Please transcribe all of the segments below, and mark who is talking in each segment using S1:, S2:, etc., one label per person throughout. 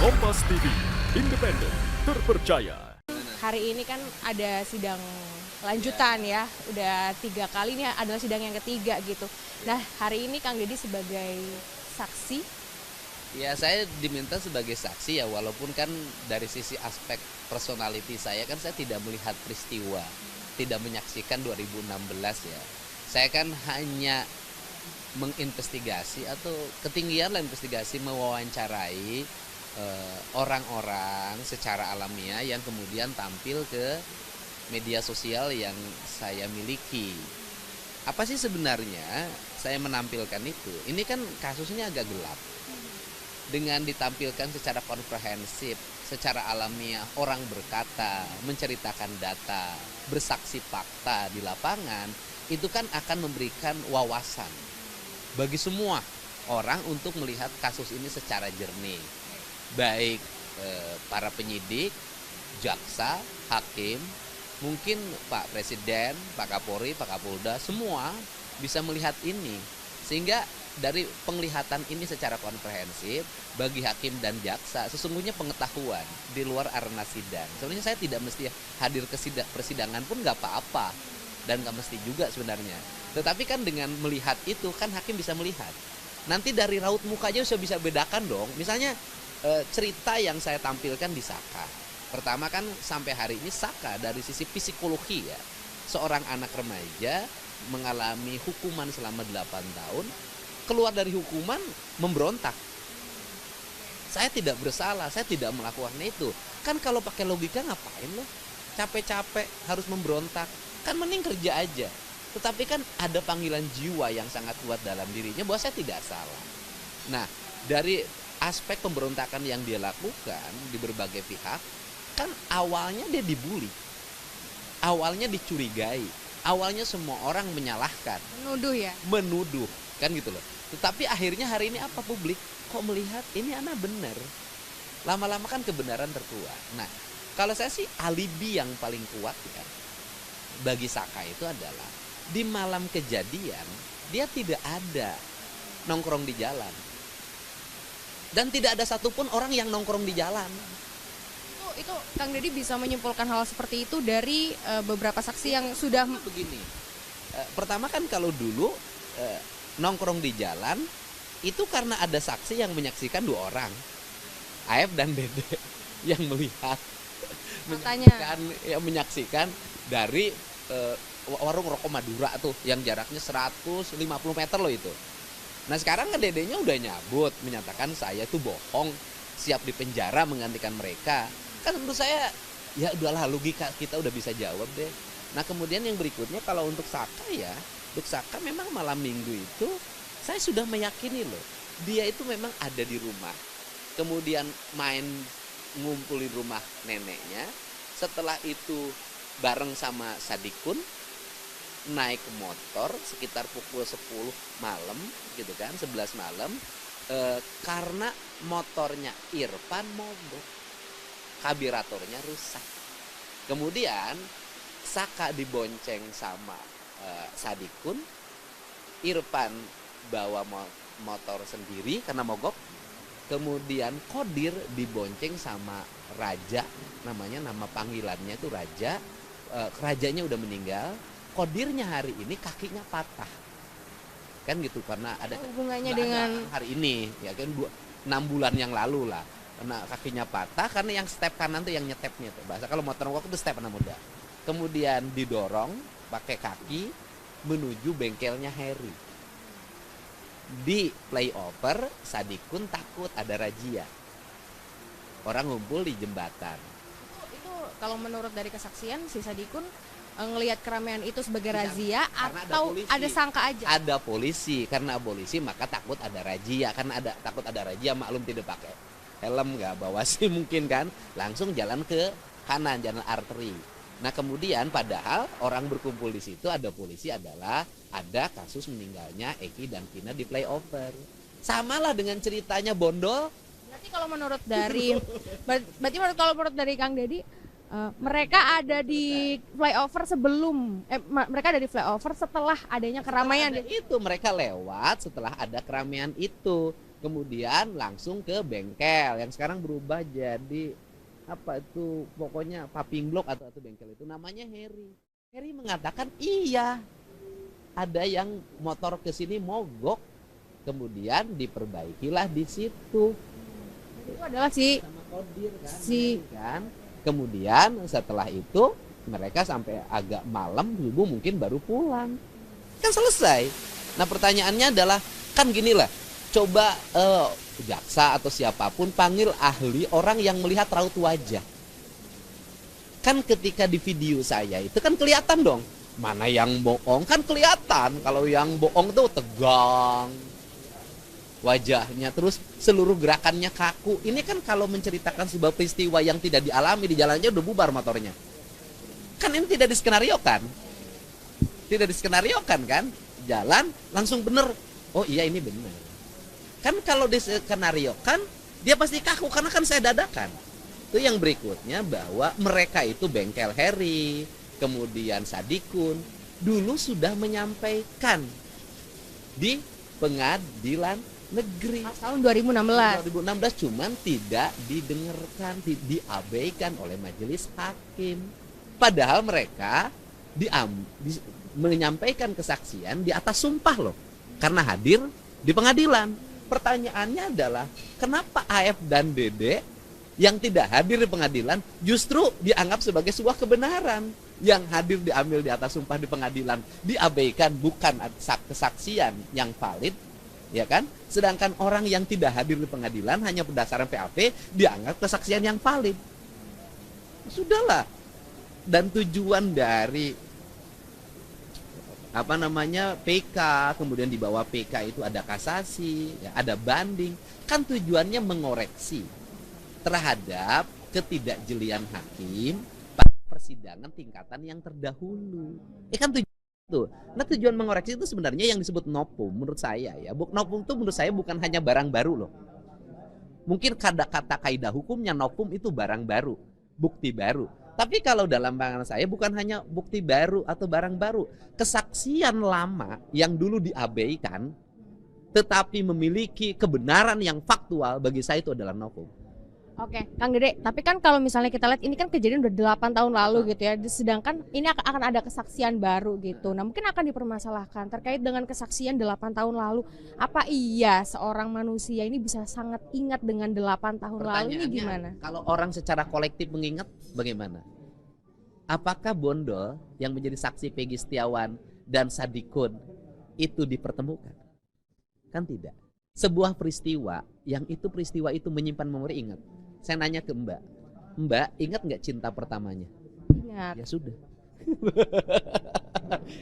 S1: Kompas TV, independen, terpercaya.
S2: Hari ini kan ada sidang lanjutan ya, udah 3 kali, ini adalah sidang yang ketiga gitu. Nah, hari ini Kang Deddy sebagai saksi.
S3: Ya, saya diminta sebagai saksi ya, walaupun kan dari sisi aspek personality saya kan saya tidak melihat peristiwa, tidak menyaksikan 2016 ya. Saya kan hanya menginvestigasi atau ketinggian lah investigasi, mewawancarai orang-orang secara alamiah yang kemudian tampil ke media sosial yang saya miliki. Apa sih sebenarnya saya menampilkan itu? Ini kan kasusnya agak gelap. Dengan ditampilkan secara komprehensif, secara alamiah, orang berkata, menceritakan data, bersaksi fakta di lapangan, itu kan akan memberikan wawasan bagi semua orang untuk melihat kasus ini secara jernih. Baik para penyidik, jaksa, hakim, mungkin Pak Presiden, Pak Kapolri, Pak Kapolda, semua bisa melihat ini. Sehingga dari penglihatan ini secara komprehensif, bagi hakim dan jaksa sesungguhnya pengetahuan di luar arena sidang. Sebenarnya saya tidak mesti hadir ke persidangan pun nggak apa-apa, dan nggak mesti juga sebenarnya. Tetapi kan dengan melihat itu kan hakim bisa melihat. Nanti dari raut muka aja bisa bedakan dong. Misalnya cerita yang saya tampilkan di Saka. Pertama kan sampai hari ini Saka dari sisi psikologi ya. Seorang anak remaja mengalami hukuman selama 8 tahun, keluar dari hukuman memberontak. Saya tidak bersalah, saya tidak melakukan itu. Kan kalau pakai logika ngapain loh? Capek-capek harus memberontak. Kan mending kerja aja. Tetapi kan ada panggilan jiwa yang sangat kuat dalam dirinya bahwa saya tidak salah. Nah, dari aspek pemberontakan yang dia lakukan di berbagai pihak, kan awalnya dia dibully. Awalnya dicurigai. Awalnya semua orang menyalahkan.
S2: Menuduh ya?
S3: Menuduh, kan gitu loh. Tetapi akhirnya hari ini apa publik? Kok melihat ini anak benar. Lama-lama kan kebenaran terkuat. Nah, kalau saya sih alibi yang paling kuat ya bagi Saka itu adalah di malam kejadian dia tidak ada nongkrong di jalan. Dan tidak ada satupun orang yang nongkrong di jalan.
S2: Itu Kang Deddy bisa menyimpulkan hal seperti itu dari beberapa saksi yang sudah
S3: Begini, pertama kan kalau dulu nongkrong di jalan itu karena ada saksi yang menyaksikan 2 orang, AF dan Dede, yang melihat menyaksikan dari warung rokok Madura tuh yang jaraknya 150 meter loh itu. Nah sekarang kan Dedenya udah nyabut menyatakan saya tuh bohong, siap dipenjara menggantikan mereka. Kan menurut saya ya udahlah, logika kita udah bisa jawab deh. Nah kemudian yang berikutnya kalau untuk Saka ya, untuk Saka memang malam minggu itu saya sudah meyakini loh, dia itu memang ada di rumah. Kemudian main ngumpul di rumah neneknya. Setelah itu bareng sama Sadikun naik motor sekitar pukul 10 malam gitu kan, 11 malam, karena motornya Irfan mogok, karburatornya rusak. Kemudian Saka dibonceng sama Sadikun, Irfan bawa motor sendiri karena mogok. Kemudian Kodir dibonceng sama Raja, nama panggilannya itu Raja. Rajanya udah meninggal. Kodirnya hari ini kakinya patah, kan gitu, karena ada
S2: hubungannya dengan
S3: hari ini ya kan 6 bulan yang lalu lah, karena kakinya patah karena yang step kanan tuh yang nyetepnya tuh bahasa kalau motor mogok itu step anak muda. Kemudian didorong pakai kaki menuju bengkelnya Harry. Di flyover Sadikun takut ada razia, orang ngumpul di jembatan.
S2: itu kalau menurut dari kesaksian si Sadikun ngelihat keramaian itu sebagai razia atau ada sangka aja?
S3: Ada polisi, karena polisi maka takut ada razia, karena takut ada razia maklum tidak pakai helm, nggak bawa SIM mungkin kan, langsung jalan ke kanan, jalan arteri. Nah kemudian padahal orang berkumpul di situ ada polisi adalah ada kasus meninggalnya Eki dan Vina di flyover. Samalah dengan ceritanya Bondol.
S2: Berarti kalau menurut dari kalau menurut dari Kang Deddy, mereka ada di flyover sebelum mereka ada di flyover setelah adanya keramaian.
S3: Itu mereka lewat setelah ada keramaian itu. kemudian langsung ke bengkel yang sekarang berubah jadi apa itu, pokoknya paping blok atau bengkel itu namanya Heri. Heri mengatakan iya, ada yang motor ke sini mogok, kemudian diperbaikilah di situ.
S2: Itu adalah si
S3: Sama Kodir kan,
S2: si
S3: kan. Kemudian setelah itu mereka sampai agak malam subuh mungkin baru pulang. Kan selesai. Nah pertanyaannya adalah, kan gini lah, coba jaksa atau siapapun panggil ahli orang yang melihat raut wajah. Kan ketika di video saya itu kan kelihatan dong mana yang bohong, kan kelihatan. Kalau yang bohong tuh tegang wajahnya, terus seluruh gerakannya kaku. Ini kan kalau menceritakan sebuah peristiwa yang tidak dialami, di jalannya udah bubar motornya. Kan ini tidak diskenariokan. Tidak diskenariokan kan? Jalan langsung bener. Oh iya ini bener. Kan kalau diskenariokan dia pasti kaku karena kan saya dadakan. Itu yang berikutnya, bahwa mereka itu bengkel Heri, kemudian Sadikun dulu sudah menyampaikan di pengadilan negeri
S2: tahun 2016.
S3: 2016, cuman tidak didengarkan, diabaikan oleh majelis hakim. Padahal mereka menyampaikan kesaksian di atas sumpah loh, karena hadir di pengadilan. Pertanyaannya adalah, kenapa AF dan Dede yang tidak hadir di pengadilan justru dianggap sebagai sebuah kebenaran? Yang hadir diambil di atas sumpah di pengadilan diabaikan, bukan kesaksian yang valid, ya kan? Sedangkan orang yang tidak hadir di pengadilan hanya berdasarkan PAP dianggap kesaksian yang valid. Sudahlah. Dan tujuan dari PK, kemudian di bawah PK itu ada kasasi, ya, ada banding, kan tujuannya mengoreksi terhadap ketidakjelian hakim pada persidangan tingkatan yang terdahulu. Kan tujuan itu. Nah tujuan mengoreksi itu sebenarnya yang disebut novum menurut saya ya. Novum itu menurut saya bukan hanya barang baru loh. Mungkin kata kaidah hukumnya novum itu barang baru, bukti baru. Tapi kalau dalam pandangan saya bukan hanya bukti baru atau barang baru, kesaksian lama yang dulu diabaikan tetapi memiliki kebenaran yang faktual, bagi saya itu adalah novum.
S2: Oke, Kang Dede, tapi kan kalau misalnya kita lihat ini kan kejadian udah 8 tahun lalu gitu ya, sedangkan ini akan ada kesaksian baru gitu. Nah mungkin akan dipermasalahkan terkait dengan kesaksian 8 tahun lalu. Apa iya seorang manusia ini bisa sangat ingat dengan 8 tahun lalu, ini gimana?
S3: Kalau orang secara kolektif mengingat bagaimana? Apakah Bondol yang menjadi saksi Peggy Setiawan dan Sadikun itu dipertemukan? Kan tidak. Sebuah peristiwa yang itu peristiwa itu menyimpan memori, ingat. Saya nanya ke Mbak ingat nggak cinta pertamanya?
S2: Ingat.
S3: Ya sudah.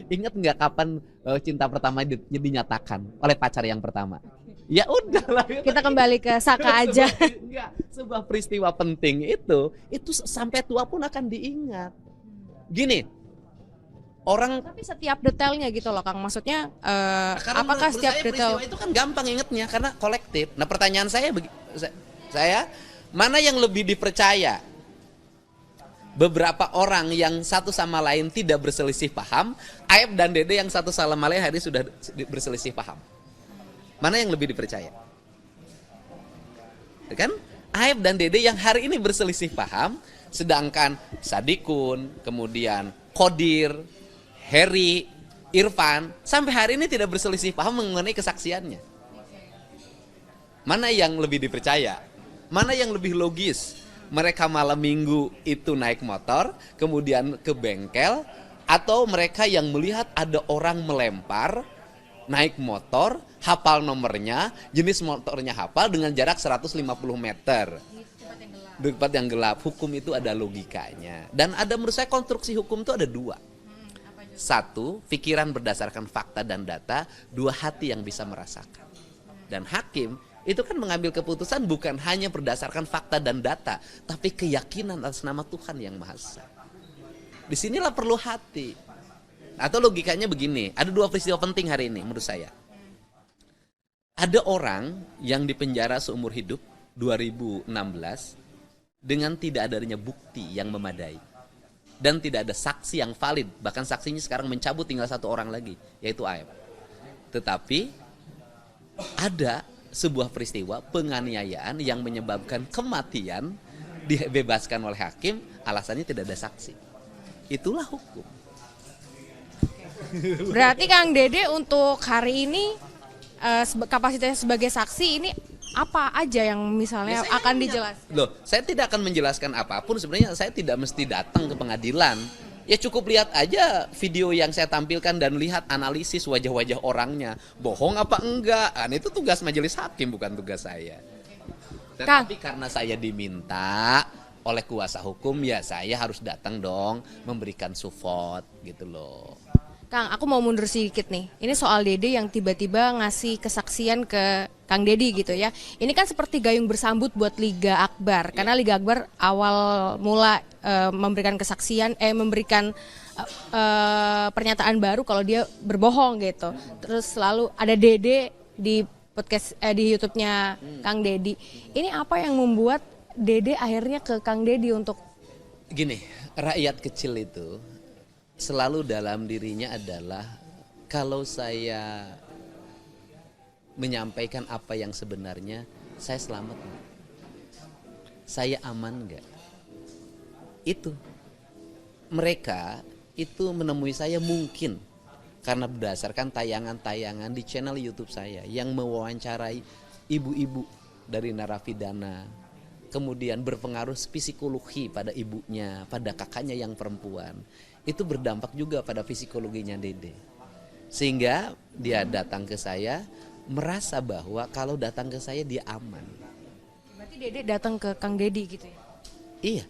S3: Ingat nggak kapan cinta pertama dinyatakan oleh pacar yang pertama? Ya udahlah.
S2: Kita kembali ke Saka aja.
S3: Enggak, sebuah peristiwa penting itu sampai tua pun akan diingat. Gini, orang.
S2: Tapi setiap detailnya gitu loh Kang, maksudnya apakah
S3: menurut
S2: setiap
S3: saya
S2: detail
S3: peristiwa itu kan gampang ingetnya karena kolektif. Nah pertanyaan saya mana yang lebih dipercaya? Beberapa orang yang satu sama lain tidak berselisih paham, Aep dan Dede yang satu sama lain hari sudah berselisih paham. Mana yang lebih dipercaya? Kan? Aep dan Dede yang hari ini berselisih paham, sedangkan Sadikun, kemudian Kodir, Heri, Irfan sampai hari ini tidak berselisih paham mengenai kesaksiannya. Mana yang lebih dipercaya? Mana yang lebih logis? Mereka malam minggu itu naik motor, kemudian ke bengkel, atau mereka yang melihat ada orang melempar, naik motor, hafal nomornya, jenis motornya hafal dengan jarak 150 meter. Di tempat yang gelap. Hukum itu ada logikanya. Dan ada, menurut saya konstruksi hukum itu ada dua. Satu, pikiran berdasarkan fakta dan data. Dua, hati yang bisa merasakan. Dan hakim itu kan mengambil keputusan bukan hanya berdasarkan fakta dan data, tapi keyakinan atas nama Tuhan yang Maha Esa. Disinilah perlu hati. Atau logikanya begini, ada dua peristiwa penting hari ini menurut saya. Ada orang yang dipenjara seumur hidup 2016 dengan tidak adanya bukti yang memadai. Dan tidak ada saksi yang valid, bahkan saksinya sekarang mencabut, tinggal satu orang lagi, yaitu Aep. Tetapi ada sebuah peristiwa penganiayaan yang menyebabkan kematian dibebaskan oleh hakim, alasannya tidak ada saksi. Itulah hukum.
S2: Berarti Kang Dede untuk hari ini kapasitasnya sebagai saksi ini apa aja yang misalnya akan dijelaskan?
S3: Loh, saya tidak akan menjelaskan apapun. Sebenarnya saya tidak mesti datang ke pengadilan. Ya cukup lihat aja video yang saya tampilkan dan lihat analisis wajah-wajah orangnya. Bohong apa enggak? Kan itu tugas majelis hakim, bukan tugas saya. Tetapi karena saya diminta oleh kuasa hukum, ya saya harus datang dong memberikan support gitu loh.
S2: Kang, aku mau mundur sedikit nih. Ini soal Dede yang tiba-tiba ngasih kesaksian ke Kang Dedi gitu ya. Ini kan seperti gayung bersambut buat Liga Akbar. Karena Liga Akbar awal mula memberikan kesaksian, memberikan pernyataan baru kalau dia berbohong gitu. Terus selalu ada Dede di podcast di YouTube-nya Kang Dedi. Ini apa yang membuat Dede akhirnya ke Kang Dedi untuk
S3: gini, rakyat kecil itu selalu dalam dirinya adalah kalau saya menyampaikan apa yang sebenarnya, saya selamat nggak? Saya aman nggak? Itu mereka itu menemui saya mungkin karena berdasarkan tayangan-tayangan di channel YouTube saya yang mewawancarai ibu-ibu dari narapidana, kemudian berpengaruh psikologi pada ibunya, pada kakaknya yang perempuan. Itu berdampak juga pada psikologinya Dede. Sehingga dia datang ke saya merasa bahwa kalau datang ke saya dia aman.
S2: Berarti Dede datang ke Kang Dedi gitu ya?
S3: Iya,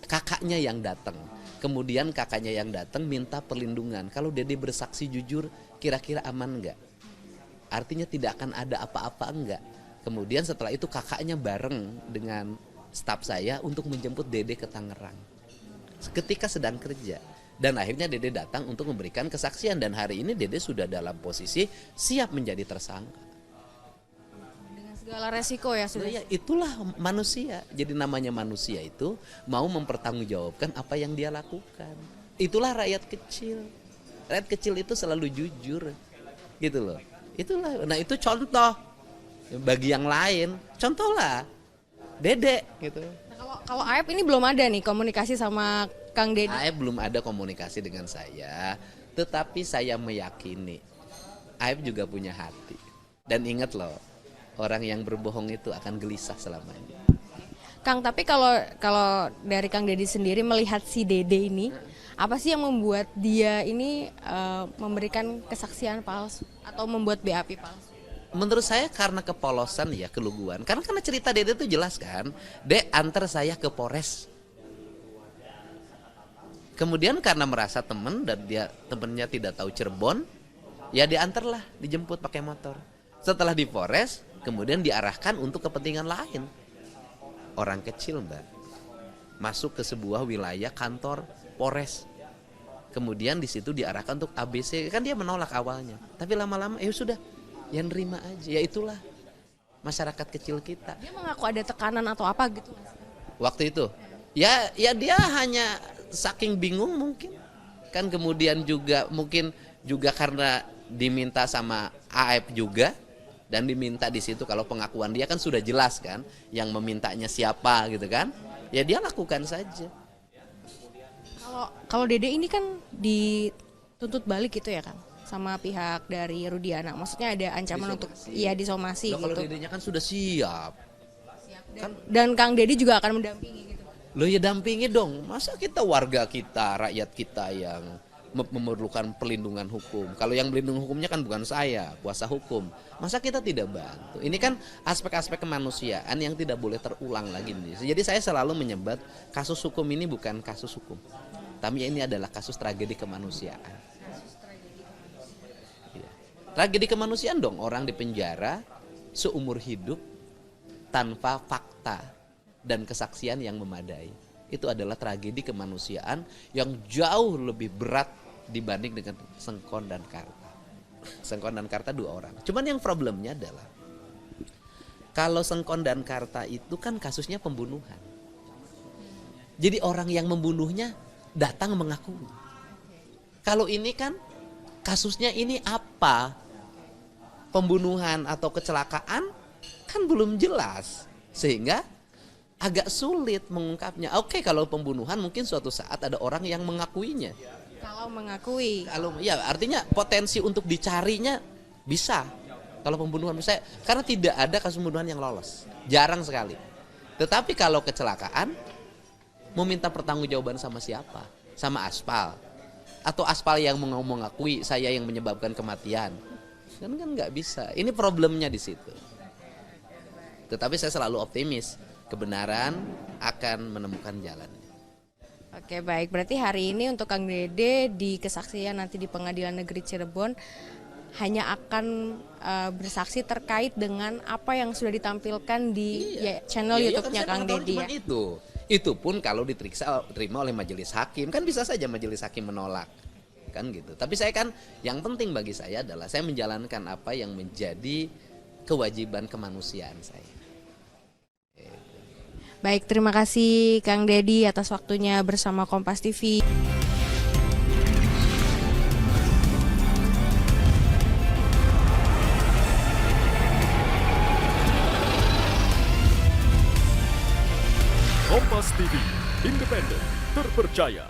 S3: kakaknya yang datang. Kemudian kakaknya yang datang minta perlindungan. Kalau Dede bersaksi jujur, kira-kira aman enggak? Artinya tidak akan ada apa-apa enggak? Kemudian setelah itu kakaknya bareng dengan staf saya untuk menjemput Dede ke Tangerang. Ketika sedang kerja. Dan akhirnya Dede datang untuk memberikan kesaksian. Dan hari ini Dede sudah dalam posisi siap menjadi tersangka.
S2: Dengan segala resiko ya sudah.
S3: Ya, itulah manusia. Jadi namanya manusia itu mau mempertanggungjawabkan apa yang dia lakukan. Itulah rakyat kecil. Rakyat kecil itu selalu jujur. Gitu loh. Itulah. Nah itu contoh. Bagi yang lain, contohlah Dede gitu.
S2: Nah, kalau Aep ini belum ada nih komunikasi sama Kang Dedi.
S3: Aep belum ada komunikasi dengan saya, tetapi saya meyakini Aep juga punya hati. Dan ingat loh, orang yang berbohong itu akan gelisah selamanya.
S2: Kang, tapi kalau dari Kang Dedi sendiri melihat si Dede ini, apa sih yang membuat dia ini memberikan kesaksian palsu atau membuat BAP palsu?
S3: Menurut saya karena kepolosan ya, keluguan. Karena cerita Dede itu jelas kan, Dek antar saya ke Polres. Kemudian karena merasa teman dan dia temennya tidak tahu Cirebon, ya diantarlah, dijemput pakai motor. Setelah di Polres, kemudian diarahkan untuk kepentingan lain. Orang kecil mbak, masuk ke sebuah wilayah kantor Polres. Kemudian di situ diarahkan untuk ABC, kan dia menolak awalnya. Tapi lama-lama sudah. Ya nerima aja, ya itulah masyarakat kecil kita.
S2: Dia mengaku ada tekanan atau apa gitu?
S3: Waktu itu, ya dia hanya saking bingung mungkin. Kan kemudian juga mungkin juga karena diminta sama Aep juga. Dan diminta di situ kalau pengakuan dia kan sudah jelas kan. Yang memintanya siapa gitu kan. Ya dia lakukan saja.
S2: Kalau Dede ini kan dituntut balik gitu ya kan? Sama pihak dari Rudiana, maksudnya ada ancaman untuk disomasi
S3: Loh,
S2: gitu.
S3: kalau Dedenya kan sudah siap.
S2: Dan Kang Dedi juga akan mendampingi gitu.
S3: Loh ya dampingi dong. Masa kita warga kita, rakyat kita yang memerlukan perlindungan hukum. Kalau yang melindungi hukumnya kan bukan saya, kuasa hukum. Masa kita tidak bantu? Ini kan aspek-aspek kemanusiaan yang tidak boleh terulang lagi. Jadi saya selalu menyebut kasus hukum ini bukan kasus hukum. Tapi ini adalah kasus tragedi kemanusiaan. Tragedi kemanusiaan dong, orang dipenjara seumur hidup tanpa fakta dan kesaksian yang memadai. Itu adalah tragedi kemanusiaan yang jauh lebih berat dibanding dengan Sengkon dan Karta. Sengkon dan Karta 2 orang. Cuman yang problemnya adalah kalau Sengkon dan Karta itu kan kasusnya pembunuhan. Jadi orang yang membunuhnya datang mengaku. Kalau ini kan kasusnya ini apa? Pembunuhan atau kecelakaan kan belum jelas, sehingga agak sulit mengungkapnya. Oke, kalau pembunuhan mungkin suatu saat ada orang yang mengakuinya.
S2: Kalau mengakui.
S3: Kalau ya artinya potensi untuk dicarinya bisa. Kalau pembunuhan misalnya, karena tidak ada kasus pembunuhan yang lolos, jarang sekali. Tetapi kalau kecelakaan, mau minta pertanggungjawaban sama siapa? Sama aspal? Atau aspal yang mengakui saya yang menyebabkan kematian? Kan nggak bisa. Ini problemnya di situ. Tetapi saya selalu optimis, kebenaran akan menemukan jalan.
S2: Oke, baik. Berarti hari ini untuk Kang Dede di kesaksian nanti di Pengadilan Negeri Cirebon hanya akan bersaksi terkait dengan apa yang sudah ditampilkan di channel YouTube-nya Kang Dede ya.
S3: Itu pun kalau diterima oleh majelis hakim, kan bisa saja majelis hakim menolak. Kan gitu. Tapi saya kan yang penting bagi saya adalah saya menjalankan apa yang menjadi kewajiban kemanusiaan saya.
S2: Baik, terima kasih Kang Dedi atas waktunya bersama Kompas TV.
S1: Kompas TV, independen, terpercaya.